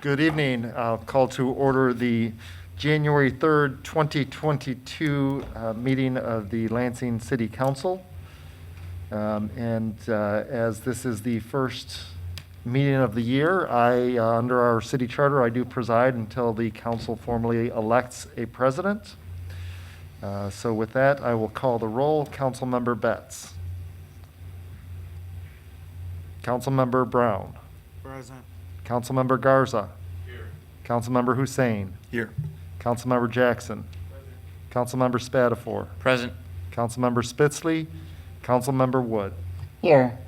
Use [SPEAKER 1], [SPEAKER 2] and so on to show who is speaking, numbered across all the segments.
[SPEAKER 1] Good evening. I'll call to order the January 3rd, 2022 meeting of the Lansing City Council. As this is the first meeting of the year, under our city charter, I do preside until the council formally elects a president. So with that, I will call the roll. Councilmember Betts. Councilmember Brown.
[SPEAKER 2] Present.
[SPEAKER 1] Councilmember Garza.
[SPEAKER 2] Here.
[SPEAKER 1] Councilmember Hussein.
[SPEAKER 2] Here.
[SPEAKER 1] Councilmember Jackson.
[SPEAKER 2] Present.
[SPEAKER 1] Councilmember Spatafor.
[SPEAKER 3] Present.
[SPEAKER 1] Councilmember Spitzley. Councilmember Wood.
[SPEAKER 4] Here.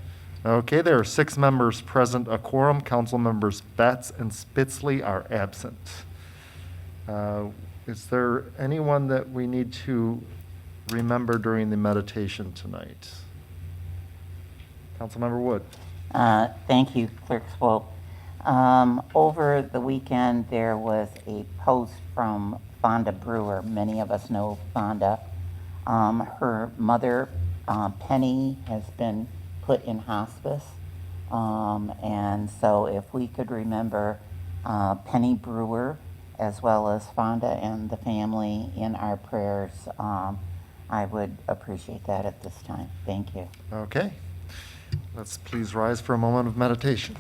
[SPEAKER 1] Okay, there are 6 members present, a quorum. Councilmembers Betts and Spitzley are absent. Is there anyone that we need to remember during the meditation tonight? Councilmember Wood.
[SPEAKER 4] Thank you, Clerk Swope. Over the weekend, there was a post from Fonda Brewer. Many of us know Fonda. Her mother, Penny, has been put in hospice. And so if we could remember Penny Brewer, as well as Fonda and the family in our prayers, I would appreciate that at this time. Thank you.
[SPEAKER 1] Okay. Let's please rise for a moment of meditation.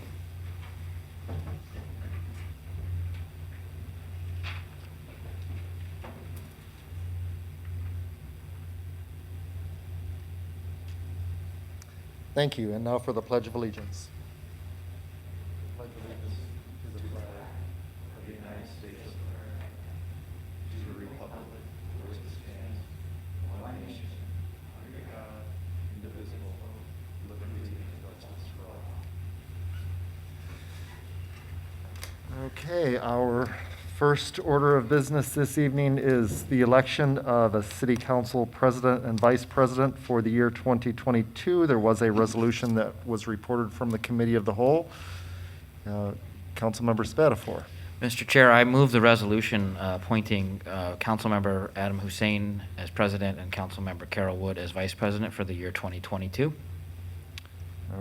[SPEAKER 1] Thank you. And now for the Pledge of Allegiance. Pledge of allegiance to the flag of the United States of America, to the republic for which it stands, one nation, under God, indivisible, with liberty and justice for all. Okay, our first order of business this evening is the election of a city council president and vice president for the year 2022. There was a resolution that was reported from the committee of the whole. Councilmember Spatafor.
[SPEAKER 3] Mr. Chair, I move the resolution appointing Councilmember Adam Hussein as president and Councilmember Carol Wood as vice president for the year 2022.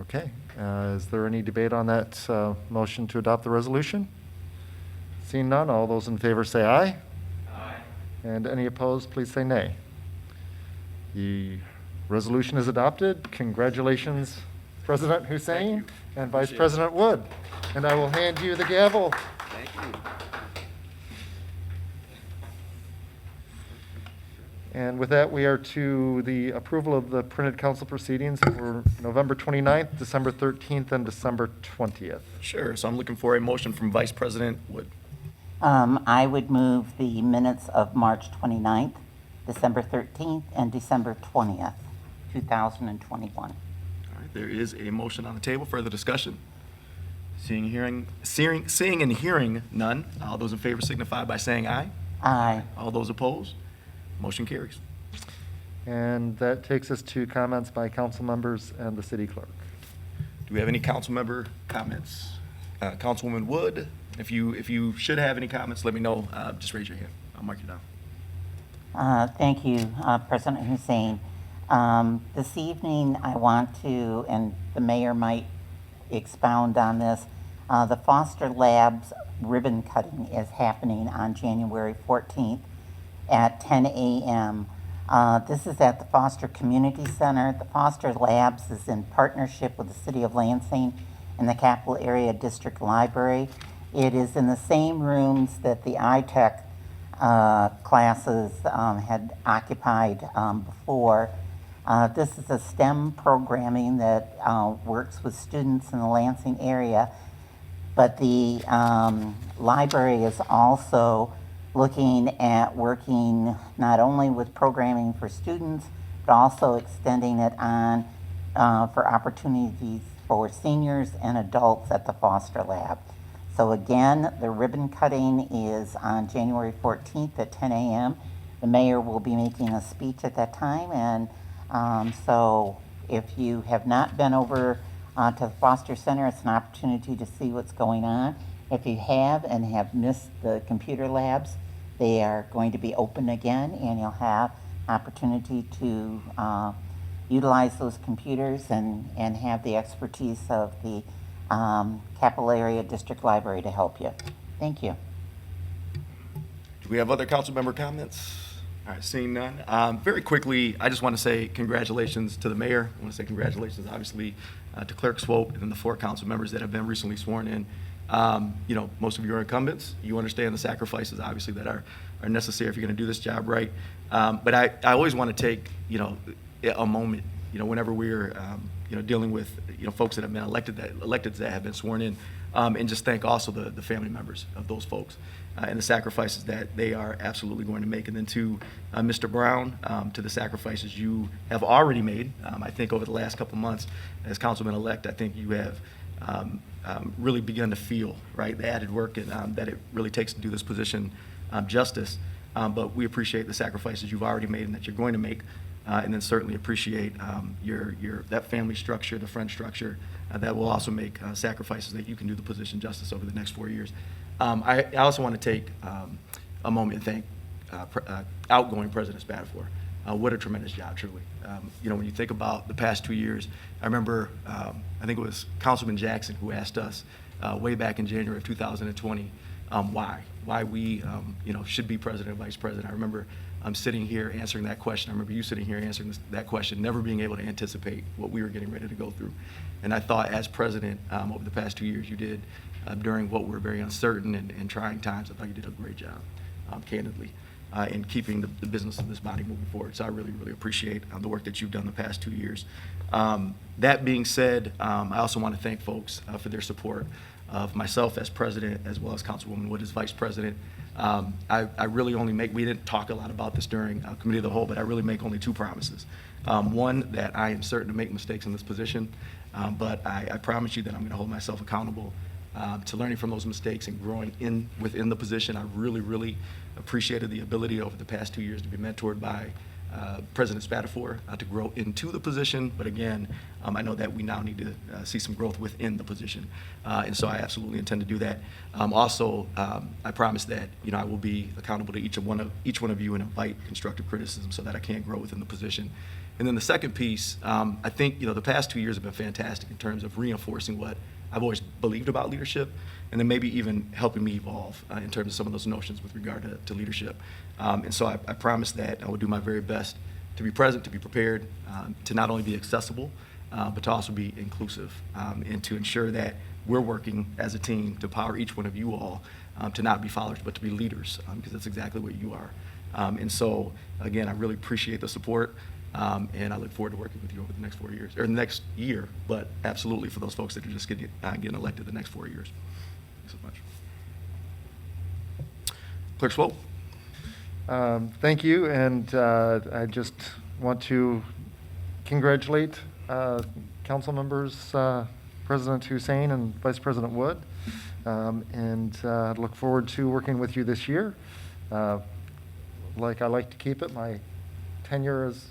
[SPEAKER 1] Okay, is there any debate on that motion to adopt the resolution? Seeing none, all those in favor say aye.
[SPEAKER 3] Aye.
[SPEAKER 1] And any opposed, please say nay. The resolution is adopted. Congratulations, President Hussein and Vice President Wood. And I will hand you the gavel.
[SPEAKER 2] Thank you.
[SPEAKER 1] And with that, we are to the approval of the printed council proceedings for November 29th, December 13th, and December 20th.
[SPEAKER 2] Sure. So I'm looking for a motion from Vice President Wood.
[SPEAKER 4] I would move the minutes of March 29th, December 13th, and December 20th, 2021.
[SPEAKER 2] All right. There is a motion on the table. Further discussion? Seeing and hearing none. All those in favor signify by saying aye.
[SPEAKER 4] Aye.
[SPEAKER 2] All those opposed? Motion carries.
[SPEAKER 1] And that takes us to comments by council members and the city clerk.
[SPEAKER 2] Do we have any council member comments? Councilwoman Wood, if you should have any comments, let me know. Just raise your hand. I'll mark you down.
[SPEAKER 4] Thank you, President Hussein. This evening, I want to, and the mayor might expound on this, the Foster Labs ribbon cutting is happening on January 14th at 10 a.m. This is at the Foster Community Center. The Foster Labs is in partnership with the City of Lansing and the Capital Area District Library. It is in the same rooms that the iTech classes had occupied before. This is a STEM programming that works with students in the Lansing area, but the library is also looking at working not only with programming for students, but also extending it on for opportunities for seniors and adults at the Foster Lab. So again, the ribbon cutting is on January 14th at 10 a.m. The mayor will be making a speech at that time, and so if you have not been over to the Foster Center, it's an opportunity to see what's going on. If you have and have missed the computer labs, they are going to be open again, and you'll have opportunity to utilize those computers and have the expertise of the Capital Area District Library to help you. Thank you.
[SPEAKER 2] Do we have other council member comments? All right, seeing none. Very quickly, I just want to say congratulations to the mayor. I want to say congratulations, obviously, to Clerk Swope and then the 4 council members that have been recently sworn in. Most of you are incumbents. You understand the sacrifices, obviously, that are necessary if you're going to do this job right. But I always want to take, a moment, whenever we're, dealing with, folks that have been elected that have been sworn in, and just thank also the family members of those folks and the sacrifices that they are absolutely going to make. And then to Mr. Brown, to the sacrifices you have already made. I think over the last couple months as councilman-elect, I think you have really begun to feel, right, the added work and, that it really takes to do this position justice. But we appreciate the sacrifices you've already made and that you're going to make. And then certainly appreciate that family structure, the friend structure, that will also make sacrifices that you can do the position justice over the next 4 years. I also want to take a moment and thank outgoing President Spatafor. What a tremendous job, truly. When you think about the past 2 years, I remember, I think it was Councilman Jackson who asked us way back in January of 2020, why we, should be president and vice president. I remember sitting here answering that question. I remember you sitting here answering that question, never being able to anticipate what we were getting ready to go through. And I thought as president over the past 2 years, you did, during what were very uncertain and trying times, I thought you did a great job, candidly, in keeping the business of this body moving forward. So I really, really appreciate the work that you've done the past 2 years. That being said, I also want to thank folks for their support of myself as president, as well as Councilwoman Wood as vice president. I really only we didn't talk a lot about this during Committee of the Whole, but I really make only 2 promises. One, that I am certain to make mistakes in this position, but I promise you that I'm going to hold myself accountable to learning from those mistakes and growing within the position. I really, really appreciated the ability over the past 2 years to be mentored by President Spatafor to grow into the position. But again, I know that we now need to see some growth within the position. And so I absolutely intend to do that. Also, I promise that, I will be accountable to each one of you and invite constructive criticism so that I can grow within the position. And then the second piece, I think, the past 2 years have been fantastic in terms of reinforcing what I've always believed about leadership, and then maybe even helping me evolve in terms of some of those notions with regard to leadership. And so I promise that I will do my very best to be present, to be prepared, to not only be accessible, but to also be inclusive, and to ensure that we're working as a team to empower each one of you all to not be followers, but to be leaders, because that's exactly what you are. And so, again, I really appreciate the support. And I look forward to working with you over the next 4 years, or the next year, but absolutely for those folks that are just getting elected the next 4 years. Thanks so much. Clerk Swope.
[SPEAKER 1] Thank you, and I just want to congratulate council members, President Hussein and Vice President Wood, and look forward to working with you this year. Like I like to keep it, my tenure as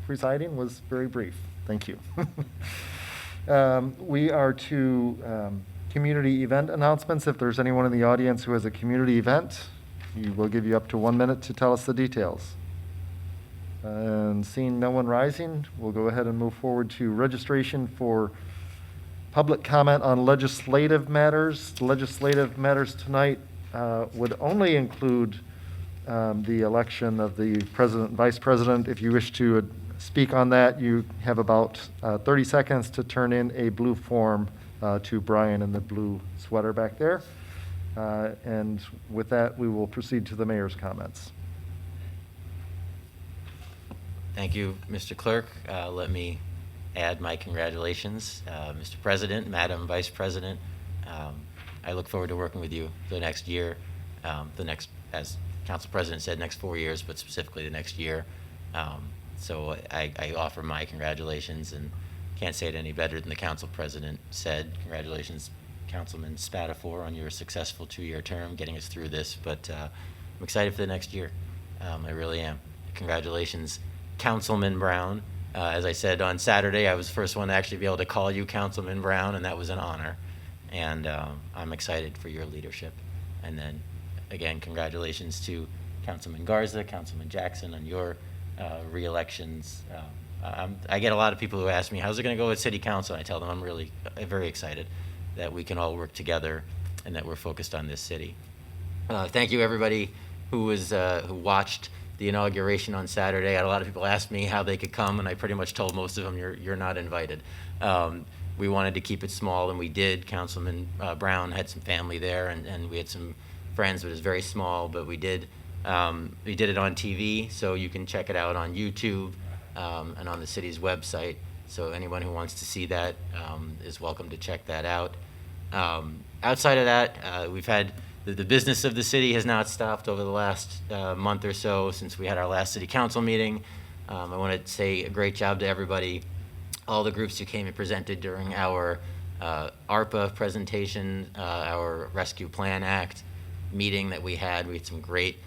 [SPEAKER 1] presiding was very brief. Thank you. We are to community event announcements. If there's anyone in the audience who has a community event, we'll give you up to 1 minute to tell us the details. And seeing no one rising, we'll go ahead and move forward to registration for public comment on legislative matters. Legislative matters tonight would only include the election of the president and vice president. If you wish to speak on that, you have about 30 seconds to turn in a blue form to Brian in the blue sweater back there. And with that, we will proceed to the mayor's comments.
[SPEAKER 5] Thank you, Mr. Clerk. Let me add my congratulations, Mr. President, Madam Vice President. I look forward to working with you for the next year, as Council President said, next 4 years, but specifically the next year. So I offer my congratulations, and can't say it any better than the Council President said. Congratulations, Councilman Spatafor, on your successful 2-year term, getting us through this. But I'm excited for the next year. I really am. Congratulations, Councilman Brown. As I said on Saturday, I was the first one to actually be able to call you Councilman Brown, and that was an honor. And I'm excited for your leadership. And then, again, congratulations to Councilman Garza, Councilman Jackson on your re-elections. I get a lot of people who ask me, how's it going to go with City Council? And I tell them I'm really very excited that we can all work together and that we're focused on this city. Thank you, everybody who watched the inauguration on Saturday. I had a lot of people ask me how they could come, and I pretty much told most of them, you're not invited. We wanted to keep it small, and we did. Councilman Brown had some family there, and we had some friends, but it was very small, but we did it on TV, so you can check it out on YouTube and on the city's website. So anyone who wants to see that is welcome to check that out. Outside of that, we've had the business of the city has not stopped over the last month or so since we had our last city council meeting. I want to say a great job to everybody, all the groups who came and presented during our ARPA presentation, our Rescue Plan Act meeting that we had. We had some great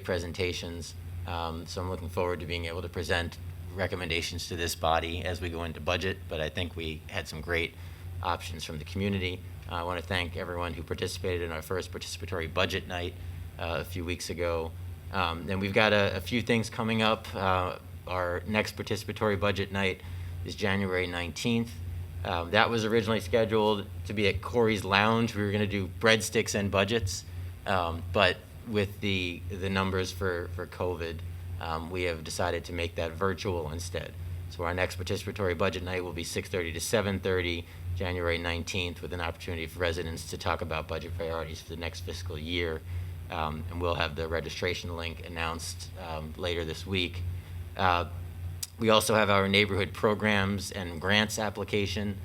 [SPEAKER 5] presentations. So I'm looking forward to being able to present recommendations to this body as we go into budget, but I think we had some great options from the community. I want to thank everyone who participated in our first participatory budget night a few weeks ago. And we've got a few things coming up. Our next participatory budget night is January 19th. That was originally scheduled to be at Corey's Lounge. We were going to do breadsticks and budgets, but with the numbers for COVID, we have decided to make that virtual instead. So our next participatory budget night will be 6:30 to 7:30, January 19th, with an opportunity for residents to talk about budget priorities for the next fiscal year. And we'll have the registration link announced later this week. We also have our neighborhood programs and grants application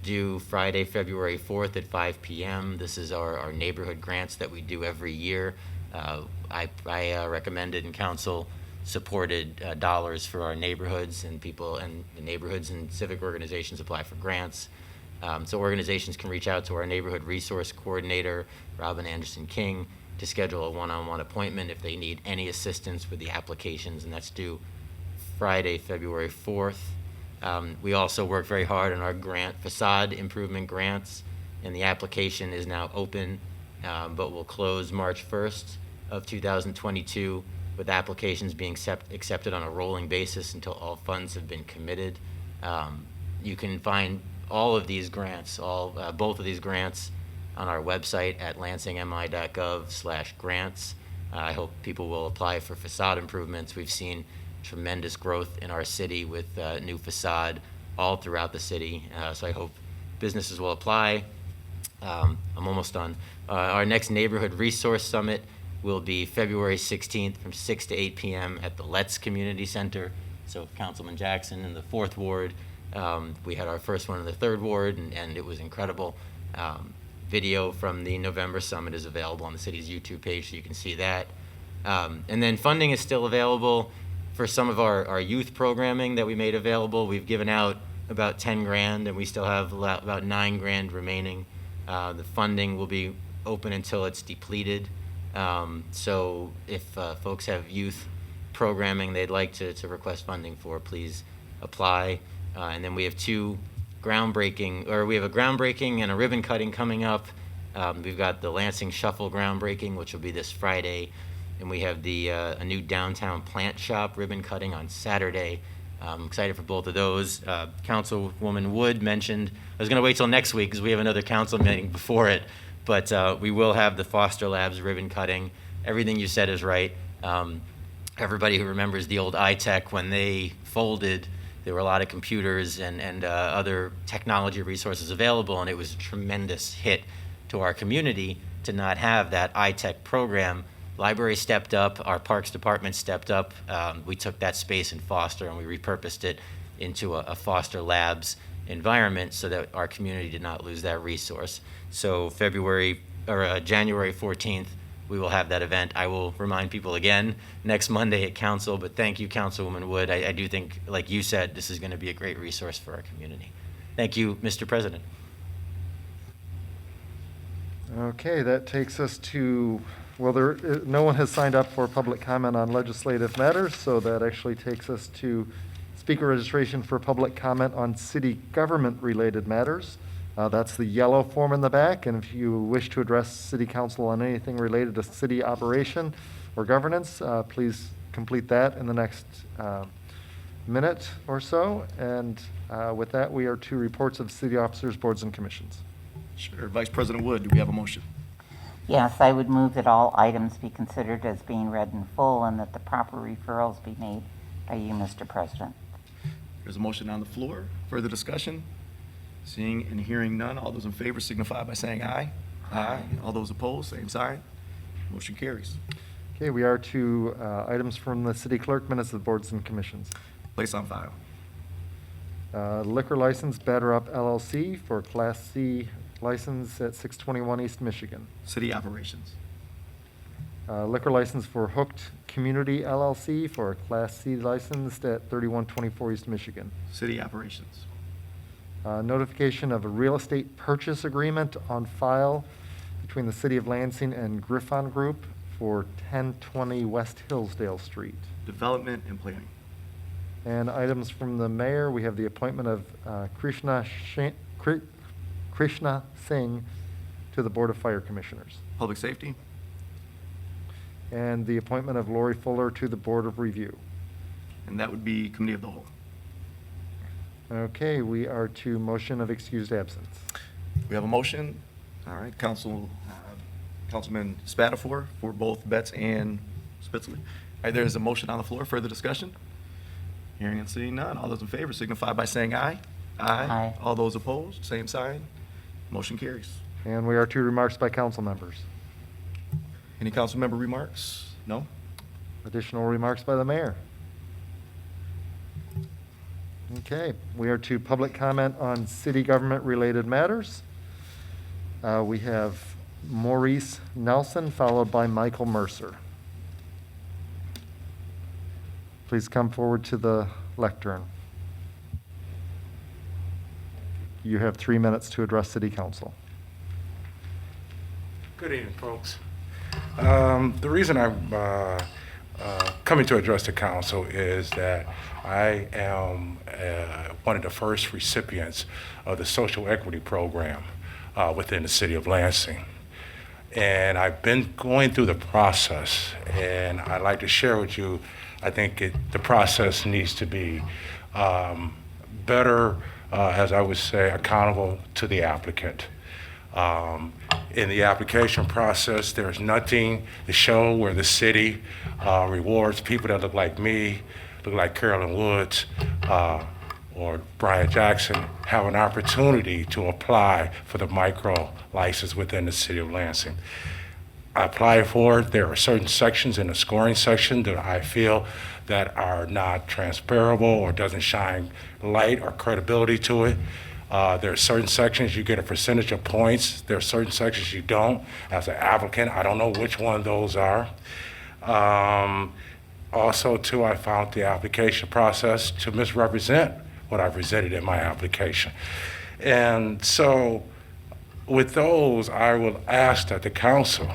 [SPEAKER 5] due Friday, February 4th at 5 p.m. This is our neighborhood grants that we do every year. I recommended and council supported dollars for our neighborhoods, and people and the neighborhoods and civic organizations apply for grants. So organizations can reach out to our neighborhood resource coordinator, Robin Anderson King, to schedule a one-on-one appointment if they need any assistance with the applications, and that's due Friday, February 4th. We also work very hard on our facade improvement grants, and the application is now open, but will close March 1st of 2022, with applications being accepted on a rolling basis until all funds have been committed. You can find all of these grants, both of these grants, on our website at lansingmi.gov/grants. I hope people will apply for facade improvements. We've seen tremendous growth in our city with new facade all throughout the city, so I hope businesses will apply. I'm almost done. Our next Neighborhood Resource Summit will be February 16th from 6 to 8 p.m. at the Letts Community Center. So Councilman Jackson in the 4th Ward. We had our first one in the 3rd Ward, and it was incredible. Video from the November summit is available on the city's YouTube page, so you can see that. And then funding is still available for some of our youth programming that we made available. We've given out about 10 grand, and we still have about 9 grand remaining. The funding will be open until it's depleted. So if folks have youth programming they'd like to request funding for, please apply. And then we have a groundbreaking and a ribbon cutting coming up. We've got the Lansing Shuffle groundbreaking, which will be this Friday, and we have a new downtown plant shop ribbon cutting on Saturday. I'm excited for both of those. Councilwoman Wood mentioned, I was going to wait till next week because we have another council meeting before it, but we will have the Foster Labs ribbon cutting. Everything you said is right. Everybody who remembers the old iTech, when they folded, there were a lot of computers and other technology resources available, and it was a tremendous hit to our community to not have that iTech program. Library stepped up, our Parks Department stepped up. We took that space in Foster and we repurposed it into a Foster Labs environment so that our community did not lose that resource. So January 14th, we will have that event. I will remind people again next Monday at council, but thank you, Councilwoman Wood. I do think, like you said, this is going to be a great resource for our community. Thank you, Mr. President.
[SPEAKER 1] Okay, that takes us to, well, no one has signed up for public comment on legislative matters, so that actually takes us to speaker registration for public comment on city government-related matters. That's the yellow form in the back, and if you wish to address City Council on anything related to city operation or governance, please complete that in the next minute or so. And with that, we are to reports of city officers, boards, and commissions.
[SPEAKER 2] Sure. Vice President Wood, do we have a motion?
[SPEAKER 4] Yes, I would move that all items be considered as being read in full and that the proper referrals be made by you, Mr. President.
[SPEAKER 2] There's a motion on the floor. Further discussion? Seeing and hearing none, all those in favor signify by saying aye. Aye. All those opposed, same sign. Motion carries.
[SPEAKER 1] Okay, we are to items from the city clerk, minutes of the boards and commissions.
[SPEAKER 2] Place on file.
[SPEAKER 1] Liquor license, Batter Up LLC for Class C license at 621 East Michigan.
[SPEAKER 2] City operations.
[SPEAKER 1] Liquor license for Hooked Community LLC for a Class C licensed at 3124 East Michigan.
[SPEAKER 2] City operations.
[SPEAKER 1] Notification of a real estate purchase agreement on file between the City of Lansing and Griffon Group for 1020 West Hillsdale Street.
[SPEAKER 2] Development and planning.
[SPEAKER 1] And items from the mayor, we have the appointment of Krishna Singh to the Board of Fire Commissioners,
[SPEAKER 2] Public safety.
[SPEAKER 1] and the appointment of Lori Fuller to the Board of Review.
[SPEAKER 2] And that would be committee of the whole.
[SPEAKER 1] Okay, we are to motion of excused absence.
[SPEAKER 2] We have a motion. All right, Councilman Spatafor for both Betts and Spitzley. All right, there's a motion on the floor. Further discussion? Hearing and seeing none. All those in favor signify by saying aye.
[SPEAKER 4] Aye.
[SPEAKER 2] All those opposed, same sign. Motion carries.
[SPEAKER 1] And we are to remarks by council members.
[SPEAKER 2] Any council member remarks? No?
[SPEAKER 1] Additional remarks by the mayor. Okay, we are to public comment on city government-related matters. We have Maurice Nelson, followed by Michael Mercer. Please come forward to the lectern. You have 3 minutes to address city council.
[SPEAKER 6] Good evening, folks. The reason I'm coming to address the council is that I am one of the first recipients of the social equity program within the city of Lansing. And I've been going through the process, and I'd like to share with you, I think the process needs to be better, as I would say, accountable to the applicant. In the application process, there's nothing to show where the city rewards people that look like me, look like Carolyn Woods, or Brian Jackson, have an opportunity to apply for the micro license within the city of Lansing. I applied for it. There are certain sections in the scoring section that I feel that are not transferable or doesn't shine light or credibility to it. There are certain sections you get a percentage of points. There are certain sections you don't. As an applicant, I don't know which one of those are. Also, too, I found the application process to misrepresent what I presented in my application. And so with those, I will ask that the council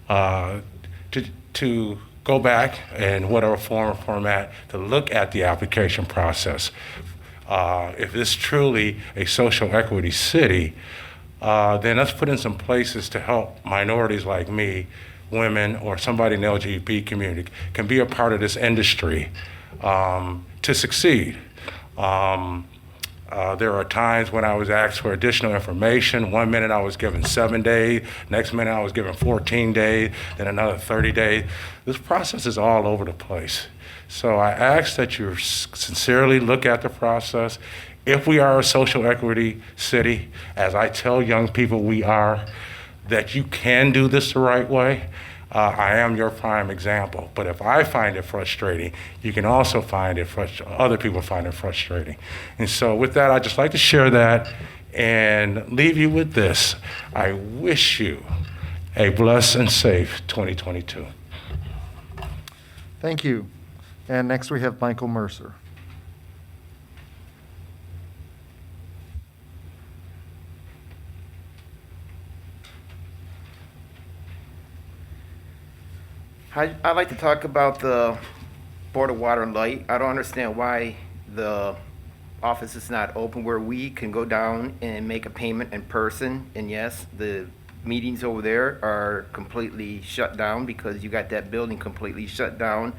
[SPEAKER 6] to go back in whatever form or format to look at the application process. If it's truly a social equity city, then let's put in some places to help minorities like me, women, or somebody in the LGBT community can be a part of this industry to succeed. There are times when I was asked for additional information. 1 minute I was given 7 days, next minute I was given 14 days, then another 30 days. This process is all over the place. So I ask that you sincerely look at the process. If we are a social equity city, as I tell young people we are, that you can do this the right way. I am your prime example. But if I find it frustrating, you can also find it other people find it frustrating. And so with that, I'd just like to share that and leave you with this. I wish you a blessed and safe 2022.
[SPEAKER 1] Thank you. And next we have Michael Mercer.
[SPEAKER 7] I'd like to talk about the Board of Water and Light. I don't understand why the office is not open where we can go down and make a payment in person. And yes, the meetings over there are completely shut down because you got that building completely shut down.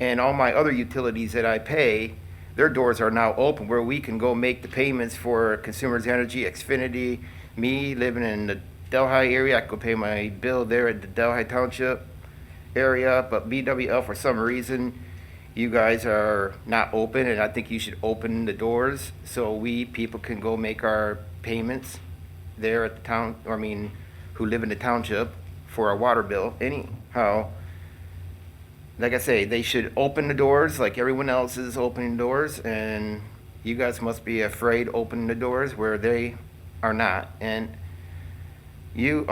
[SPEAKER 7] And all my other utilities that I pay, their doors are now open where we can go make the payments for Consumers Energy, Xfinity, Me living in the Delhi area, I could pay my bill there at the Delhi Township area, but BWL, for some reason, you guys are not open, and I think you should open the doors so we people can go make our payments there at the town, or I mean, who live in the township for our water bill. Anyhow, like I say, they should open the doors like everyone else is opening doors, and you guys must be afraid opening the doors where they are not. And you,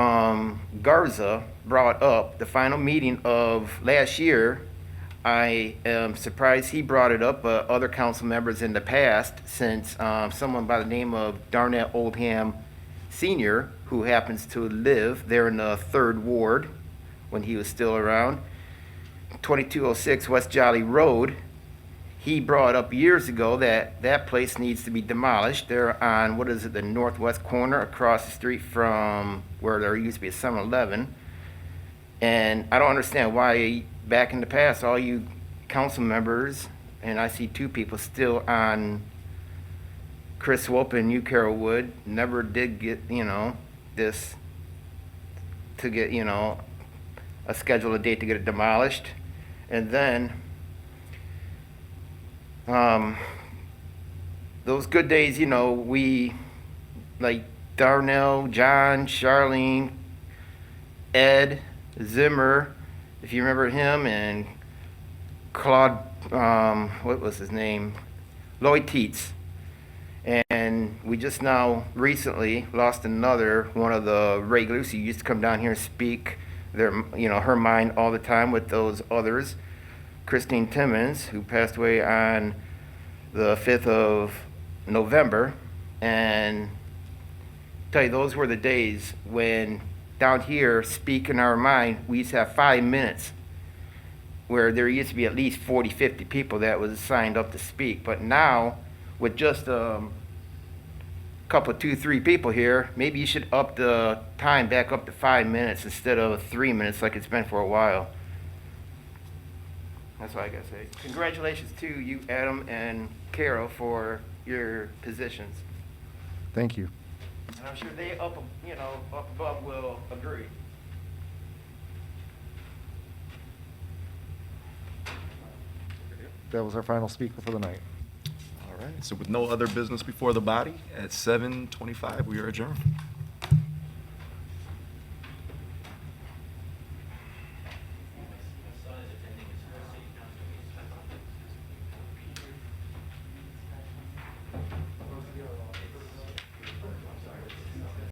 [SPEAKER 7] Garza, brought up the final meeting of last year. I am surprised he brought it up, but other council members in the past, since someone by the name of Darnell Oldham Sr., who happens to live there in the 3rd Ward when he was still around, 2206 West Jolly Road, he brought up years ago that that place needs to be demolished. They're on, what is it, the northwest corner across the street from where there used to be a 7-Eleven. And I don't understand why back in the past, all you council members, and I see 2 people still on Chris Swope and you, Carol Wood, never did get, this, to get, a schedule, a date to get it demolished. And then, those good days, we, like Darnell, John, Charlene, Ed, Zimmer, if you remember him, and Claude, what was his name? Lloyd Teets. And we just now recently lost another one of the regulars who used to come down here and speak her mind all the time with those others. Christine Timmons, who passed away on the 5th of November. And tell you, those were the days when down here, speaking our mind, we used to have 5 minutes where there used to be at least 40, 50 people that was signed up to speak. But now, with just a couple, 2, 3 people here, maybe you should up the time back up to 5 minutes instead of 3 minutes like it's been for a while. That's all I gotta say. Congratulations to you, Adam and Carol, for your positions.
[SPEAKER 1] Thank you.
[SPEAKER 7] And I'm sure they up above will agree.
[SPEAKER 1] That was our final speaker for the night.
[SPEAKER 2] All right, so with no other business before the body, at 7:25, we are adjourned.